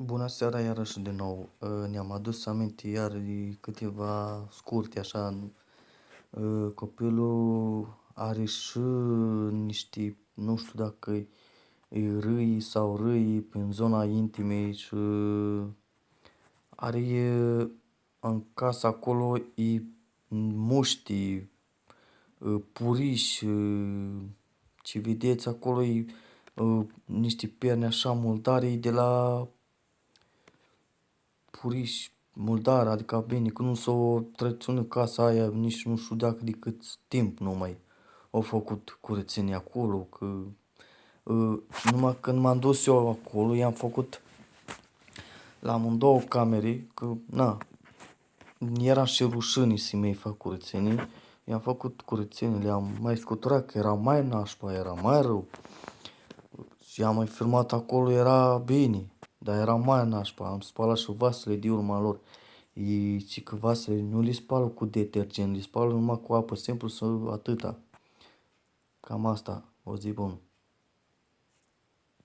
Bună seara iarăși din nou. Ne-am adus aminte iar de câteva scurte așa. Copilul are și niște, nu știu dacă e râi sau râi prin zona intimei și are în casă acolo e muști, puriși, ce vedeți acolo e niște perne așa murdare de la puriși murdar, adică bine, că nu s-o treținut casa aia, nici nu știu dacă de cât timp nu mai au făcut curățenie acolo, că numai când m-am dus eu acolo, i-am făcut la amândouă camere, că na, era și rușine să mi fac curățenie, i-am făcut curățenie, le-am mai scuturat, că era mai nașpa, era mai rău. Și am mai filmat acolo, era bine, dar era mai nașpa, am spălat și vasele de urma lor. E ci că vasele nu le spală cu detergent, le spală numai cu apă simplu sau atâta. Cam asta, o zi bună.